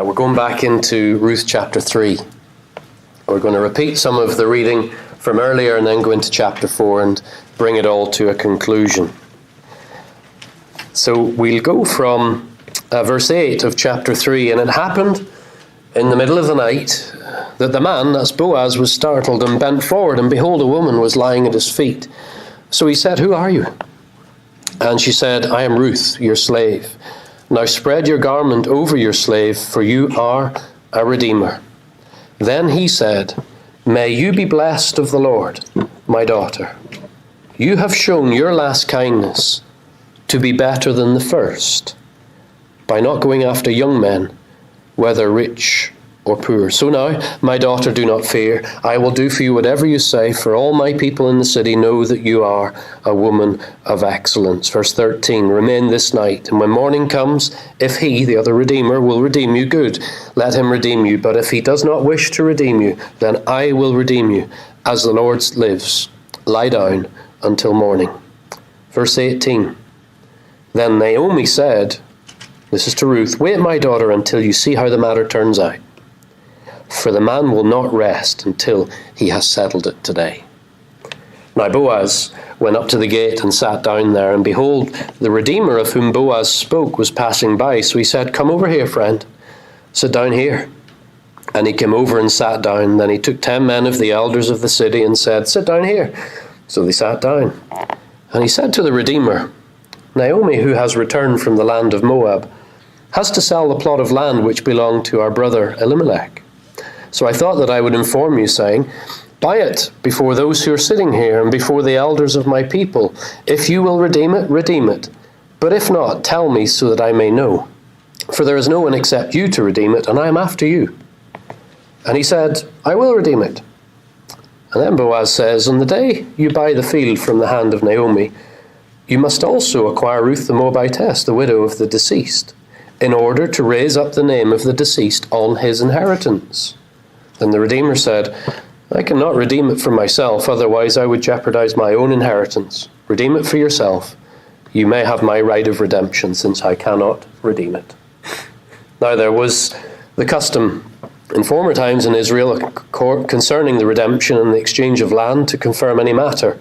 We're going back into Ruth chapter 3. We're going to repeat some of the reading from earlier and then go into chapter 4 and bring it all to a conclusion. So we'll go from verse 8 of chapter 3. And it happened in the middle of the night that the man, that's Boaz, was startled and bent forward, and behold, a woman was lying at his feet. So he said, "Who are you?" And she said, "I am Ruth, your slave. Now spread your garment over your slave, for you are a redeemer." Then he said, "May you be blessed of the Lord, my daughter. You have shown your last kindness to be better than the first, by not going after young men, whether rich or poor. So now, my daughter, do not fear. I will do for you whatever you say, for all my people in the city know that you are a woman of excellence." Verse 13, "Remain this night, and when morning comes, if he, the other Redeemer, will redeem you, good, let him redeem you. But if he does not wish to redeem you, then I will redeem you, as the Lord lives. Lie down until morning." Verse 18, "Then Naomi said," this is to Ruth, "Wait, my daughter, until you see how the matter turns out. For the man will not rest until he has settled it today." Now Boaz went up to the gate and sat down there, and behold, the Redeemer of whom Boaz spoke was passing by. So he said, "Come over here, friend. Sit down here." And he came over and sat down. Then he took 10 men of the elders of the city and said, "Sit down here." So they sat down. And he said to the Redeemer, "Naomi, who has returned from the land of Moab, has to sell the plot of land which belonged to our brother Elimelech. So I thought that I would inform you, saying, buy it before those who are sitting here and before the elders of my people. If you will redeem it, redeem it. But if not, tell me so that I may know. For there is no one except you to redeem it, and I am after you." And he said, "I will redeem it." And then Boaz says, "On the day you buy the field from the hand of Naomi, you must also acquire Ruth the Moabitess, the widow of the deceased, in order to raise up the name of the deceased on his inheritance." Then the Redeemer said, "I cannot redeem it for myself, otherwise I would jeopardize my own inheritance. Redeem it for yourself. You may have my right of redemption, since I cannot redeem it." Now there was the custom in former times in Israel concerning the redemption and the exchange of land to confirm any matter.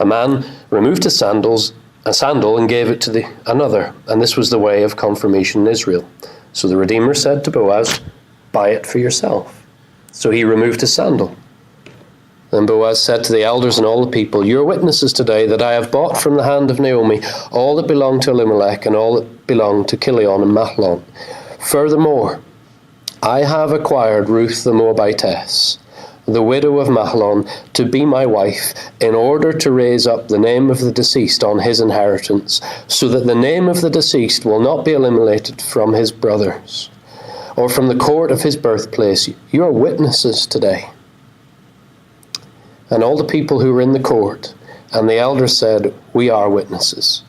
A man removed his a sandal and gave it to another, and this was the way of confirmation in Israel. So the Redeemer said to Boaz, "Buy it for yourself." So he removed his sandal. Then Boaz said to the elders and all the people, "You are witnesses today that I have bought from the hand of Naomi all that belonged to Elimelech and all that belonged to Chilion and Mahlon. Furthermore, I have acquired Ruth the Moabitess, the widow of Mahlon, to be my wife, in order to raise up the name of the deceased on his inheritance, so that the name of the deceased will not be eliminated from his brothers, or from the court of his birthplace. You are witnesses today." And all the people who were in the court and the elders said, "We are witnesses.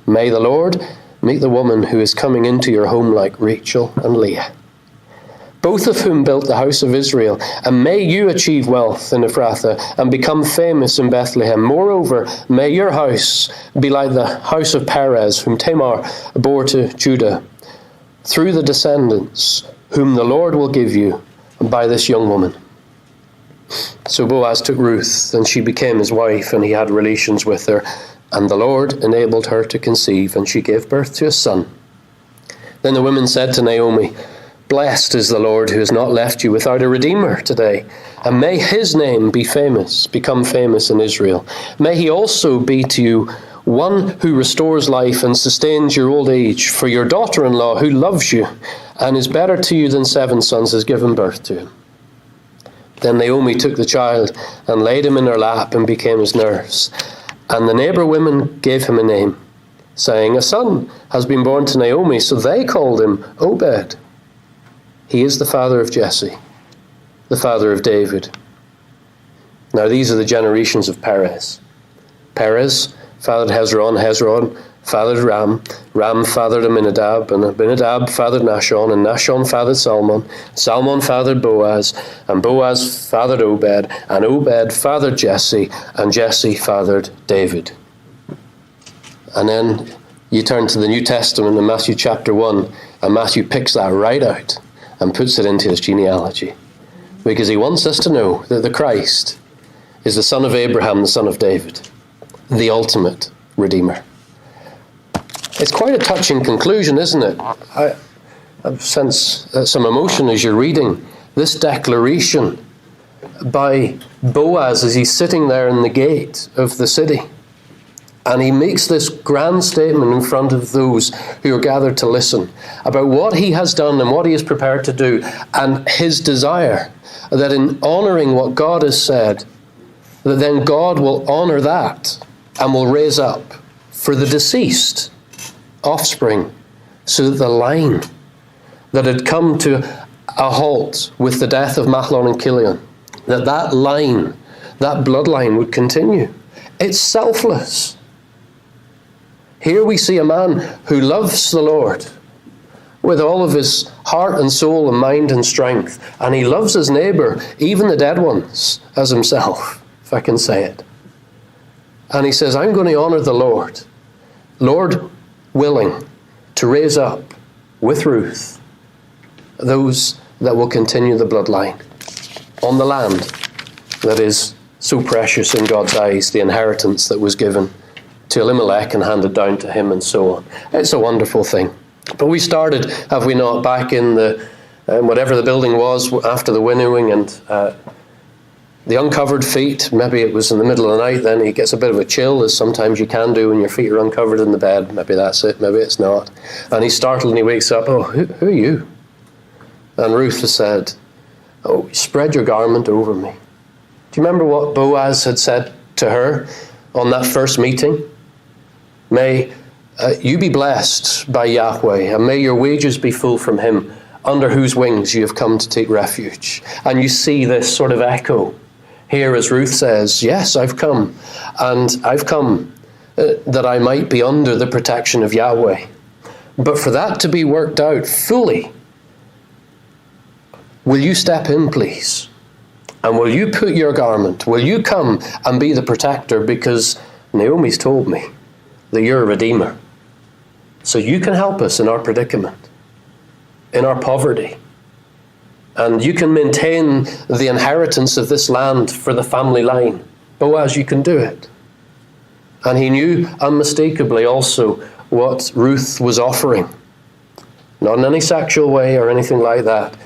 May the Lord make the woman who is coming into your home like Rachel and Leah, both of whom built the house of Israel, and may you achieve wealth in Ephrathah and become famous in Bethlehem. Moreover, may your house be like the house of Perez, whom Tamar bore to Judah, through the descendants whom the Lord will give you by this young woman." So Boaz took Ruth, and she became his wife, and he had relations with her. And the Lord enabled her to conceive, and she gave birth to a son. Then the women said to Naomi, "Blessed is the Lord who has not left you without a redeemer today, and may his name become famous in Israel. May he also be to you one who restores life and sustains your old age, for your daughter-in-law who loves you and is better to you than 7 sons has given birth to him." Then Naomi took the child and laid him in her lap and became his nurse. And the neighbor women gave him a name, saying, "A son has been born to Naomi." So they called him Obed. He is the father of Jesse, the father of David. Now these are the generations of Perez. Perez fathered Hezron, Hezron fathered Ram, Ram fathered Aminadab, and Aminadab fathered Nahshon, and Nahshon fathered Salmon, Salmon fathered Boaz, and Boaz fathered Obed, and Obed fathered Jesse, and Jesse fathered David. And then you turn to the New Testament in Matthew chapter 1, and Matthew picks that right out. and puts it into his genealogy. Because he wants us to know that the Christ is the son of Abraham, the son of David, the ultimate Redeemer. It's quite a touching conclusion, isn't it? I sense some emotion as you're reading this declaration by Boaz as he's sitting there in the gate of the city. And he makes this grand statement in front of those who are gathered to listen about what he has done and what he is prepared to do, and his desire that in honouring what God has said, that then God will honour that and will raise up for the deceased offspring, so that the line that had come to a halt with the death of Mahlon and Chilion, that line, that bloodline would continue. It's selfless. Here we see a man who loves the Lord with all of his heart and soul and mind and strength, and he loves his neighbour, even the dead ones, as himself, if I can say it. And he says, I'm going to honour the Lord. Lord willing to raise up with Ruth those that will continue the bloodline on the land that is so precious in God's eyes, the inheritance that was given to Elimelech and handed down to him, and so on. It's a wonderful thing. But we started, have we not, back in the whatever the building was after the winnowing, and the uncovered feet. Maybe it was in the middle of the night, then he gets a bit of a chill, as sometimes you can do when your feet are uncovered in the bed. Maybe that's it, maybe it's not. And he's startled and he wakes up, oh, who are you? And Ruth has said, oh, spread your garment over me. Do you remember what Boaz had said to her on that first meeting? May you be blessed by Yahweh, and may your wages be full from him, under whose wings you have come to take refuge. And you see this sort of echo here as Ruth says, yes, I've come, and I've come that I might be under the protection of Yahweh. But for that to be worked out fully, will you step in, please? And will you put your garment? Will you come and be the protector? Because Naomi's told me that you're a redeemer. So you can help us in our predicament, in our poverty. And you can maintain the inheritance of this land for the family line. Boaz, you can do it. And he knew unmistakably also what Ruth was offering. Not in any sexual way or anything like that.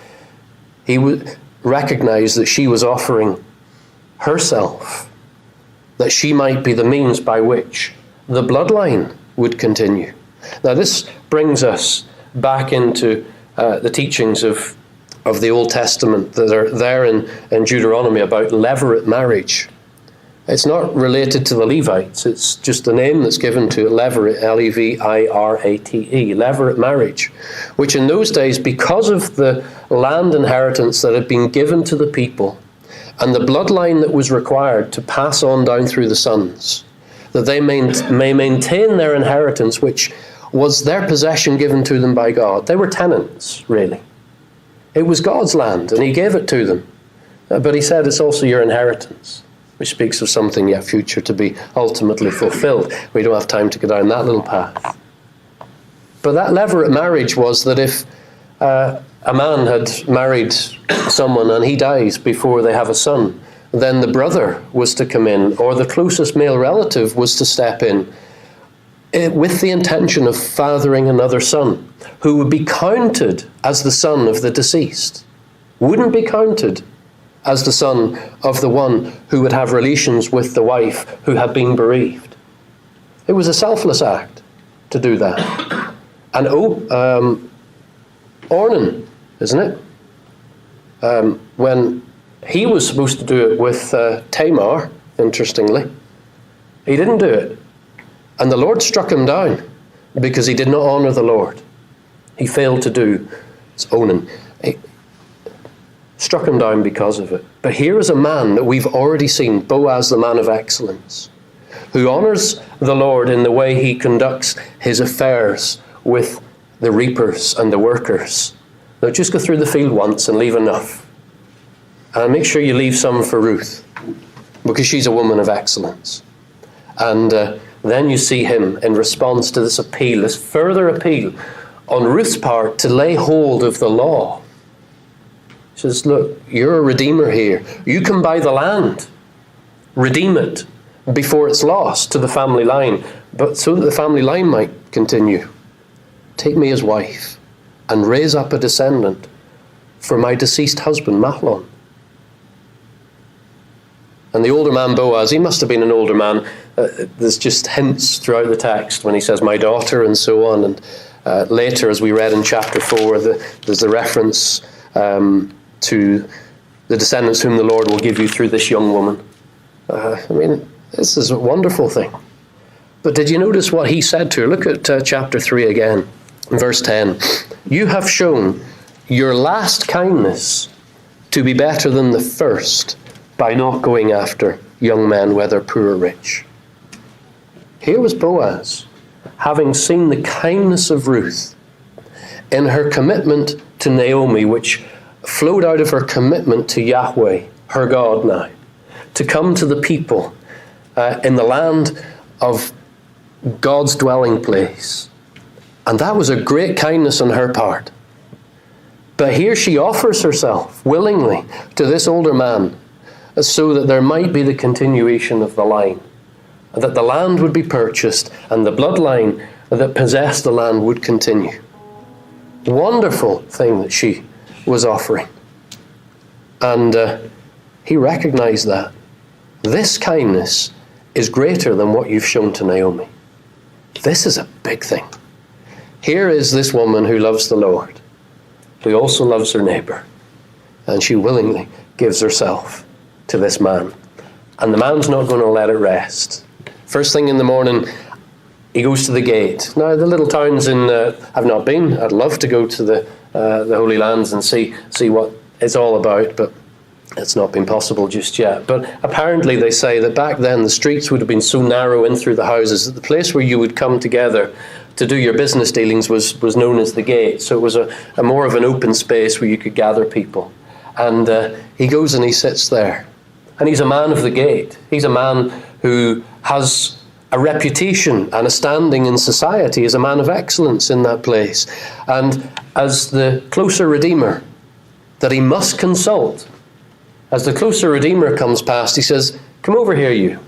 He would recognize that she was offering herself, that she might be the means by which the bloodline would continue. Now this brings us back into the teachings of the Old Testament that are there in Deuteronomy about levirate marriage. It's not related to the Levites, it's just the name that's given to it, levirate, L-E-V-I-R-A-T-E, levirate marriage, which in those days, because of the land inheritance that had been given to the people and the bloodline that was required to pass on down through the sons, that they may maintain their inheritance, which was their possession given to them by God. They were tenants, really. It was God's land, and he gave it to them. But he said it's also your inheritance, which speaks of something yet future to be ultimately fulfilled. We don't have time to go down that little path. But that levirate marriage was that if a man had married someone and he dies before they have a son, then the brother was to come in, or the closest male relative was to step in, with the intention of fathering another son, who would be counted as the son of the deceased, wouldn't be counted as the son of the one who would have relations with the wife who had been bereaved. It was a selfless act to do that. And Ornan, isn't it? When he was supposed to do it with Tamar, interestingly, he didn't do it. And the Lord struck him down because he did not honour the Lord. He failed to do his Onan. He struck him down because of it. But here is a man that we've already seen, Boaz, the man of excellence, who honours the Lord in the way he conducts his affairs with the reapers and the workers. Now just go through the field once and leave enough. And make sure you leave some for Ruth, because she's a woman of excellence. And then you see him in response to this appeal, this further appeal on Ruth's part to lay hold of the law She says, look, you're a redeemer here. You can buy the land, redeem it before it's lost to the family line, but so that the family line might continue. Take me as wife and raise up a descendant for my deceased husband, Mahlon. And the older man, Boaz, he must have been an older man. There's just hints throughout the text when he says, my daughter, and so on. And later, as we read in chapter 4, there's the reference to the descendants whom the Lord will give you through this young woman. This is a wonderful thing. But did you notice what he said to her? Look at chapter 3 again, verse 10. You have shown your last kindness to be better than the first by not going after young men, whether poor or rich. Here was Boaz, having seen the kindness of Ruth in her commitment to Naomi, which flowed out of her commitment to Yahweh, her God now, to come to the people in the land of God's dwelling place. And that was a great kindness on her part. But here she offers herself willingly to this older man so that there might be the continuation of the line, that the land would be purchased and the bloodline that possessed the land would continue. Wonderful thing that she was offering. And he recognized that. This kindness is greater than what you've shown to Naomi. This is a big thing. Here is this woman who loves the Lord, who also loves her neighbor, and she willingly gives herself to this man. And the man's not going to let it rest. First thing in the morning, he goes to the gate. Now, the little towns I've not been. I'd love to go to the Holy Lands and see what it's all about, but it's not been possible just yet. But apparently they say that back then the streets would have been so narrow in through the houses that the place where you would come together to do your business dealings was known as the gate. So it was a more of an open space where you could gather people. And he goes and he sits there. And he's a man of the gate. He's a man who has a reputation and a standing in society as a man of excellence in that place. And as the closer Redeemer that he must consult, as the closer Redeemer comes past, he says, come over here, you.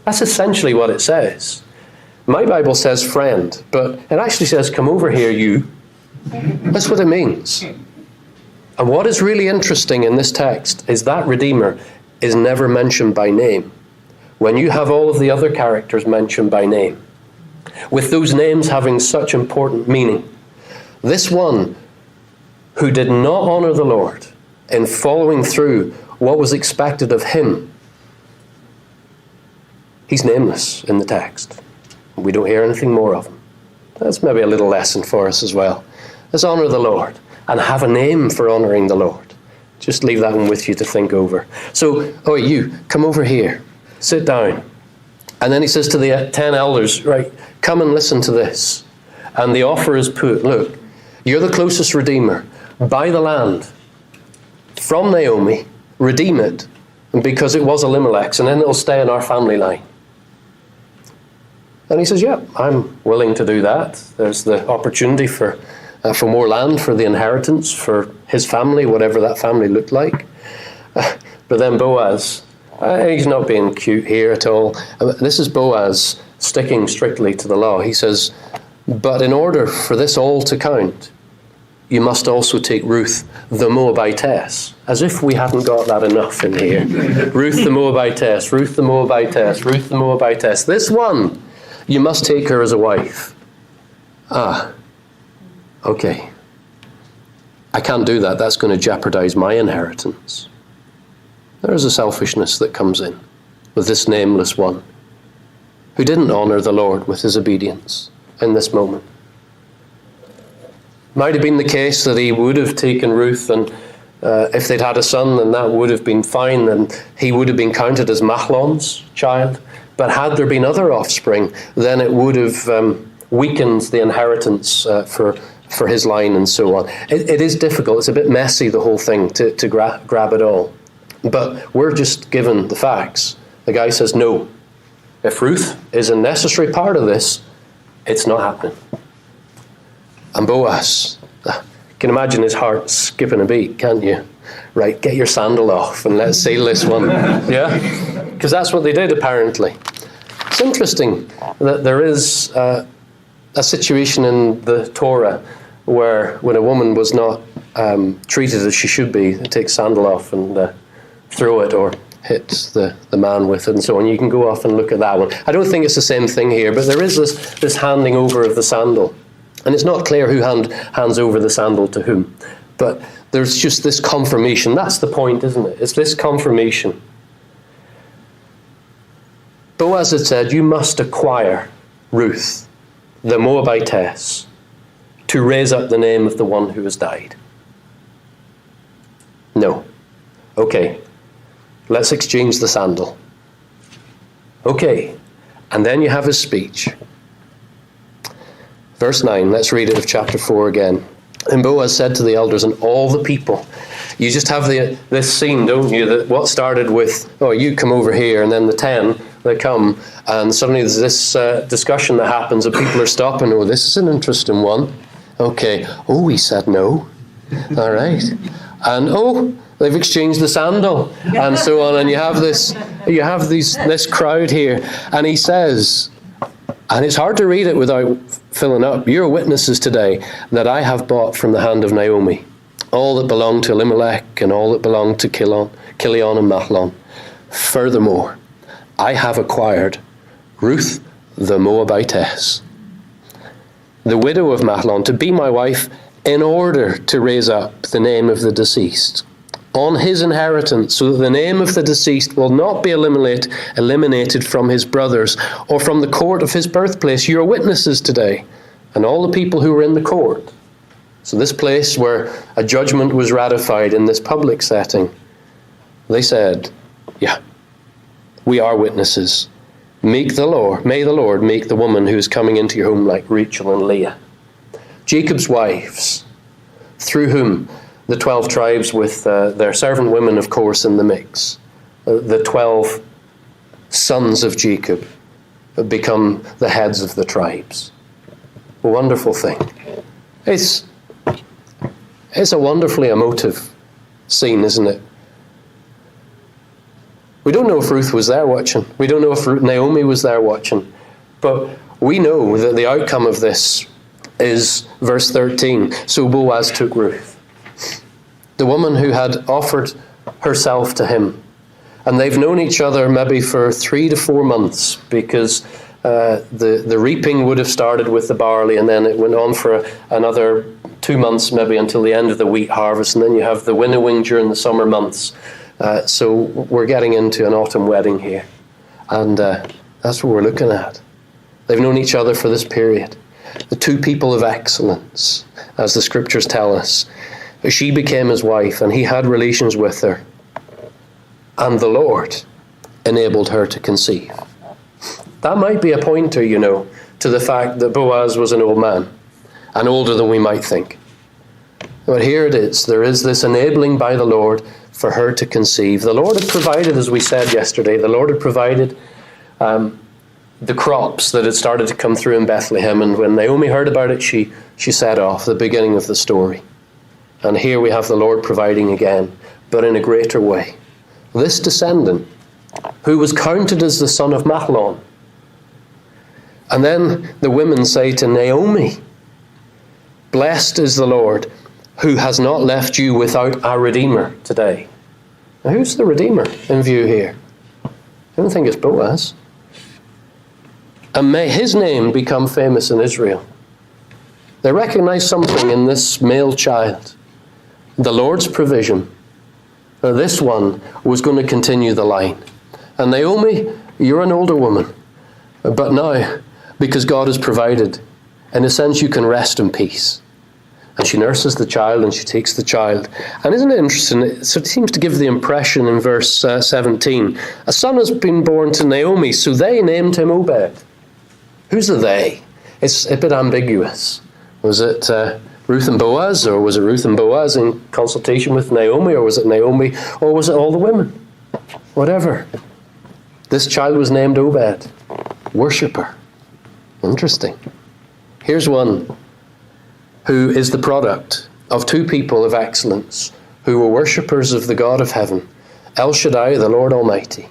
That's essentially what it says. My Bible says friend, but it actually says, come over here, you. That's what it means. And what is really interesting in this text is that Redeemer is never mentioned by name. When you have all of the other characters mentioned by name, with those names having such important meaning, this one who did not honor the Lord in following through what was expected of him, he's nameless in the text. We don't hear anything more of him. That's maybe a little lesson for us as well. Let's honor the Lord and have a name for honoring the Lord. Just leave that one with you to think over. So, you, come over here. Sit down. And then he says to the 10 elders, right, come and listen to this. And the offer is put. Look, you're the closest Redeemer. Buy the land from Naomi, redeem it, because it was Elimelech's, and then it'll stay in our family line. And he says, yeah, I'm willing to do that. There's the opportunity for more land, for the inheritance, for his family, whatever that family looked like. But then Boaz, he's not being cute here at all. This is Boaz sticking strictly to the law. He says, but in order for this all to count, you must also take Ruth the Moabitess. As if we hadn't got that enough in here. Ruth the Moabitess, Ruth the Moabitess, Ruth the Moabitess. This one, you must take her as a wife. Okay. I can't do that. That's going to jeopardize my inheritance. There is a selfishness that comes in with this nameless one who didn't honor the Lord with his obedience in this moment. Might have been the case that he would have taken Ruth, and if they'd had a son, then that would have been fine, and he would have been counted as Mahlon's child. But had there been other offspring, then it would have weakened the inheritance for his line and so on. It is difficult. It's a bit messy, the whole thing, to grab it all. But we're just given the facts. The guy says, no. If Ruth is a necessary part of this, it's not happening. And Boaz, you can imagine his heart skipping a beat, can't you? Right, get your sandal off and let's seal this one. Yeah? Because that's what they did, apparently. It's interesting that there is a situation in the Torah where when a woman was not treated as she should be, they take sandal off and throw it or hit the man with it and so on. You can go off and look at that one. I don't think it's the same thing here, but there is this handing over of the sandal. And it's not clear who hands over the sandal to whom. But there's just this confirmation. That's the point, isn't it? It's this confirmation. Boaz had said, you must acquire Ruth, the Moabitess, to raise up the name of the one who has died. No. Okay. Let's exchange the sandal. Okay. And then you have his speech. Verse 9, let's read it of chapter 4 again. And Boaz said to the elders and all the people, you just have this scene, don't you, that what started with, oh, you come over here, and then the 10, they come, and suddenly there's this discussion that happens, and people are stopping, oh, this is an interesting one. Okay, oh, he said no. All right. And, oh, they've exchanged the sandal, and so on, and you have this crowd here, and he says, and it's hard to read it without filling up, you're witnesses today that I have bought from the hand of Naomi all that belonged to Elimelech and all that belonged to Kilion and Mahlon. Furthermore, I have acquired Ruth the Moabitess, the widow of Mahlon, to be my wife in order to raise up the name of the deceased on his inheritance, so that the name of the deceased will not be eliminated from his brothers or from the court of his birthplace. You are witnesses today, and all the people who were in the court. So this place where a judgment was ratified in this public setting, they said, yeah, we are witnesses. May the Lord make the woman who is coming into your home like Rachel and Leah, Jacob's wives, through whom the 12 tribes with their servant women, of course, in the mix. The 12 sons of Jacob become the heads of the tribes. A wonderful thing. It's a wonderfully emotive scene, isn't it? We don't know if Ruth was there watching. We don't know if Naomi was there watching. But we know that the outcome of this is verse 13. So Boaz took Ruth, the woman who had offered herself to him. And they've known each other maybe for 3 to 4 months, because the reaping would have started with the barley, and then it went on for another 2 months maybe until the end of the wheat harvest, and then you have the winnowing during the summer months. So we're getting into an autumn wedding here. And that's what we're looking at. They've known each other for this period. The two people of excellence, as the scriptures tell us. She became his wife, and he had relations with her. And the Lord enabled her to conceive. That might be a pointer, to the fact that Boaz was an old man, and older than we might think. But here it is. There is this enabling by the Lord for her to conceive. The Lord had provided, as we said yesterday, the Lord had provided the crops that had started to come through in Bethlehem. And when Naomi heard about it, she set off, the beginning of the story. And here we have the Lord providing again, but in a greater way. This descendant, who was counted as the son of Mahlon. And then the women say to Naomi, blessed is the Lord, who has not left you without a Redeemer today. Now, who's the Redeemer in view here? I don't think it's Boaz. And may his name become famous in Israel. They recognize something in this male child. The Lord's provision. This one was going to continue the line. And Naomi, you're an older woman. But now, because God has provided, in a sense you can rest in peace. And she nurses the child, and she takes the child. And isn't it interesting? It seems to give the impression in verse 17. A son has been born to Naomi, so they named him Obed. Who's the they? It's a bit ambiguous. Was it Ruth and Boaz, or was it Ruth and Boaz in consultation with Naomi, or was it Naomi, or was it all the women? Whatever. This child was named Obed, worshipper. Interesting. Here's one who is the product of two people of excellence who were worshippers of the God of heaven, El Shaddai, the Lord Almighty.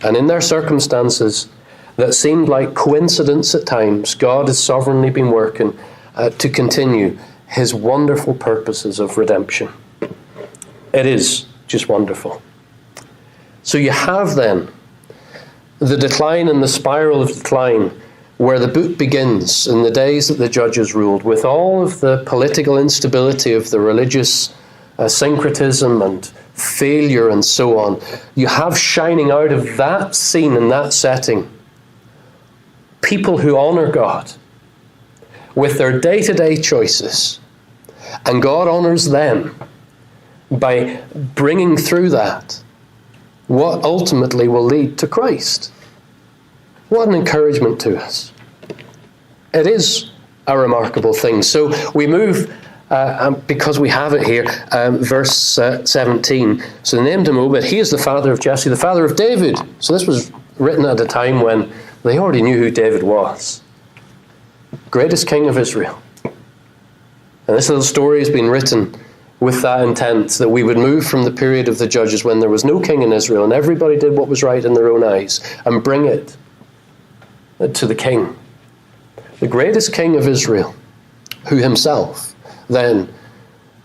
And in their circumstances that seemed like coincidence at times, God has sovereignly been working to continue his wonderful purposes of redemption. It is just wonderful. So you have then the decline and the spiral of decline where the book begins in the days that the judges ruled, with all of the political instability of the religious syncretism and failure and so on. You have shining out of that scene and that setting people who honour God with their day-to-day choices, and God honours them by bringing through that what ultimately will lead to Christ. What an encouragement to us. It is a remarkable thing. So we move, because we have it here, verse 17. So they named him Obed. He is the father of Jesse, the father of David. So this was written at a time when they already knew who David was. Greatest king of Israel. And this little story has been written with that intent, that we would move from the period of the judges when there was no king in Israel and everybody did what was right in their own eyes, and bring it to the king. The greatest king of Israel, who himself then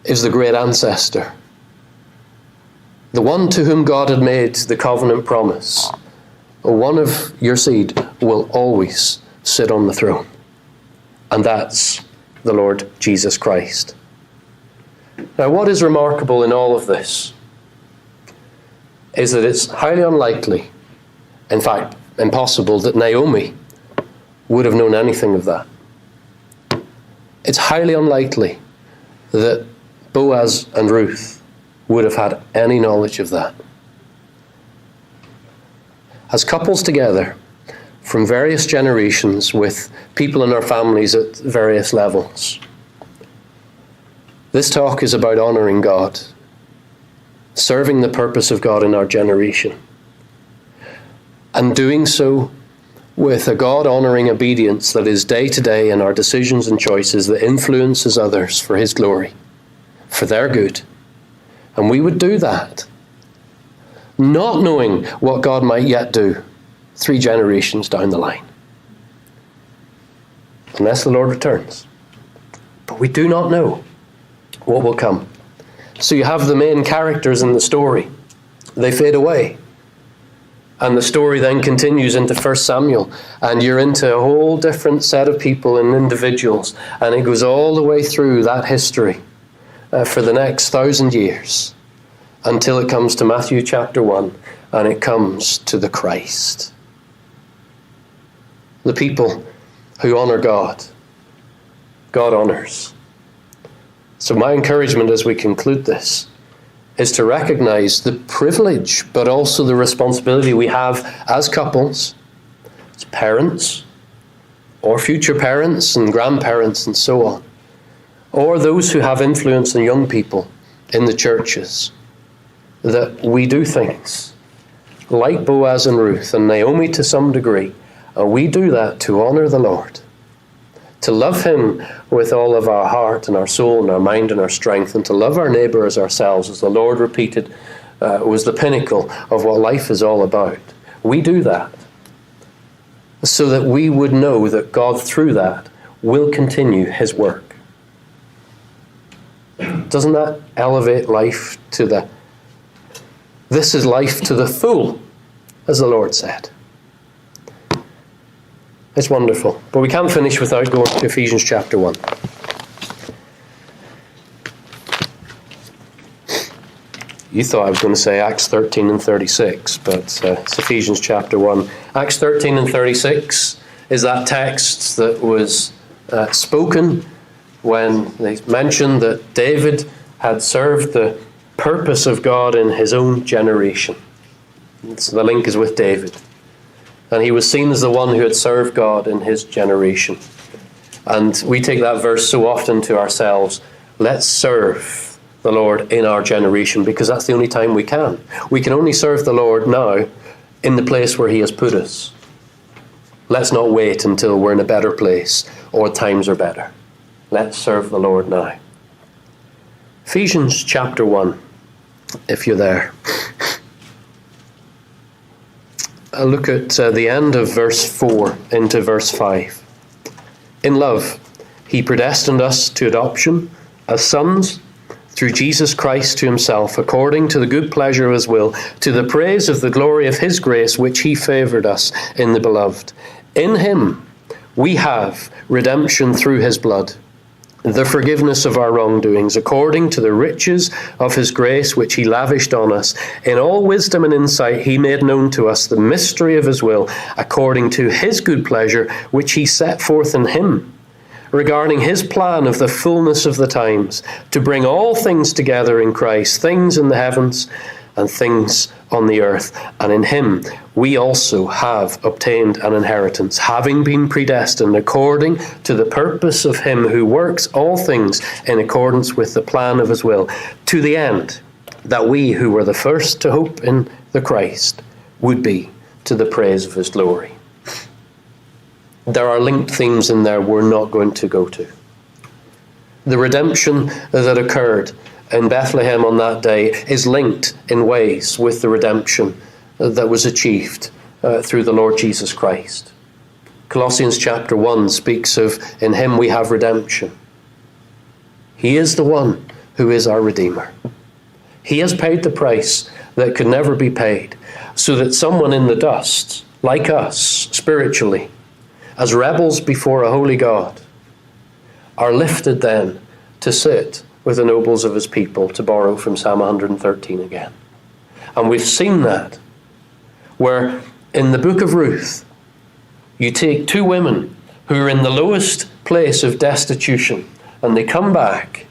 is the great ancestor. The one to whom God had made the covenant promise. One of your seed will always sit on the throne. And that's the Lord Jesus Christ. Now, what is remarkable in all of this is that it's highly unlikely, in fact, impossible, that Naomi would have known anything of that. It's highly unlikely that Boaz and Ruth would have had any knowledge of that. As couples together, from various generations, with people in our families at various levels, this talk is about honouring God, serving the purpose of God in our generation, and doing so with a God-honouring obedience that is day to day in our decisions and choices, that influences others for his glory, for their good. And we would do that, not knowing what God might yet do 3 generations down the line, unless the Lord returns. But we do not know what will come. So you have the main characters in the story. They fade away. And the story then continues into 1 Samuel, and you're into a whole different set of people and individuals, and it goes all the way through that history for the next 1,000 years, until it comes to Matthew chapter 1, and it comes to the Christ. The people who honour God, God honours. So my encouragement as we conclude this is to recognise the privilege, but also the responsibility we have as couples, as parents, or future parents and grandparents and so on, or those who have influence on young people in the churches, that we do things like Boaz and Ruth and Naomi to some degree, and we do that to honour the Lord, to love him with all of our heart and our soul and our mind and our strength, and to love our neighbour as ourselves, as the Lord repeated was the pinnacle of what life is all about. We do that so that we would know that God through that will continue his work. Doesn't that elevate life to the... This is life to the full, as the Lord said. It's wonderful. But we can't finish without going to Ephesians chapter 1. You thought I was going to say Acts 13 and 36, but it's Ephesians chapter 1. Acts 13 and 36 is that text that was spoken when they mentioned that David had served the purpose of God in his own generation. So the link is with David. And he was seen as the one who had served God in his generation. And we take that verse so often to ourselves. Let's serve the Lord in our generation, because that's the only time we can. We can only serve the Lord now in the place where he has put us. Let's not wait until we're in a better place or times are better. Let's serve the Lord now. Ephesians chapter 1. if you're there. I'll look at the end of verse 4 into verse 5. In love, he predestined us to adoption as sons through Jesus Christ to himself, according to the good pleasure of his will, to the praise of the glory of his grace, which he favoured us in the beloved. In him we have redemption through his blood, the forgiveness of our wrongdoings, according to the riches of his grace, which he lavished on us. In all wisdom and insight he made known to us the mystery of his will, according to his good pleasure, which he set forth in him, regarding his plan of the fullness of the times, to bring all things together in Christ, things in the heavens and things on the earth. And in him we also have obtained an inheritance, having been predestined according to the purpose of him who works all things in accordance with the plan of his will, to the end that we who were the first to hope in the Christ would be to the praise of his glory. There are linked themes in there we're not going to go to. The redemption that occurred in Bethlehem on that day is linked in ways with the redemption that was achieved through the Lord Jesus Christ. Colossians chapter 1 speaks of, in him we have redemption. He is the one who is our Redeemer. He has paid the price that could never be paid, so that someone in the dust, like us, spiritually, as rebels before a holy God, are lifted then to sit with the nobles of his people, to borrow from Psalm 113 again. And we've seen that, where in the book of Ruth, you take two women who are in the lowest place of destitution, and they come back,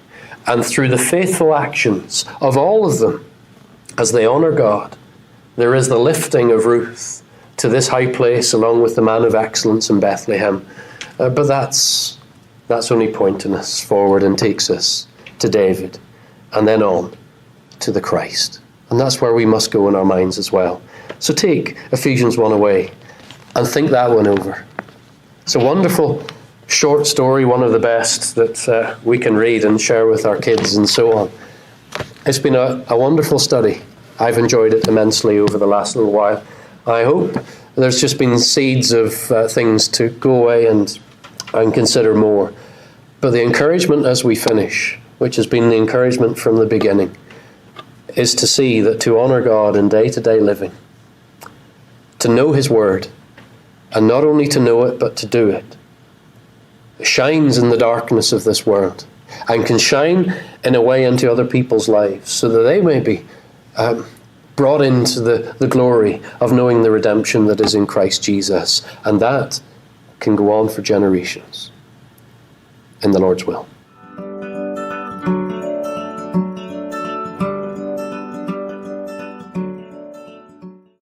and through the faithful actions of all of them, as they honour God, there is the lifting of Ruth to this high place along with the man of excellence in Bethlehem. But that's only pointing us forward and takes us to David, and then on to the Christ. And that's where we must go in our minds as well. So take Ephesians 1 away and think that one over. It's a wonderful short story, one of the best that we can read and share with our kids and so on. It's been a wonderful study. I've enjoyed it immensely over the last little while. I hope there's just been seeds of things to go away and consider more. But the encouragement as we finish, which has been the encouragement from the beginning, is to see that to honour God in day-to-day living, to know his word, and not only to know it, but to do it, shines in the darkness of this world, and can shine in a way into other people's lives, so that they may be brought into the glory of knowing the redemption that is in Christ Jesus. And that can go on for generations in the Lord's will.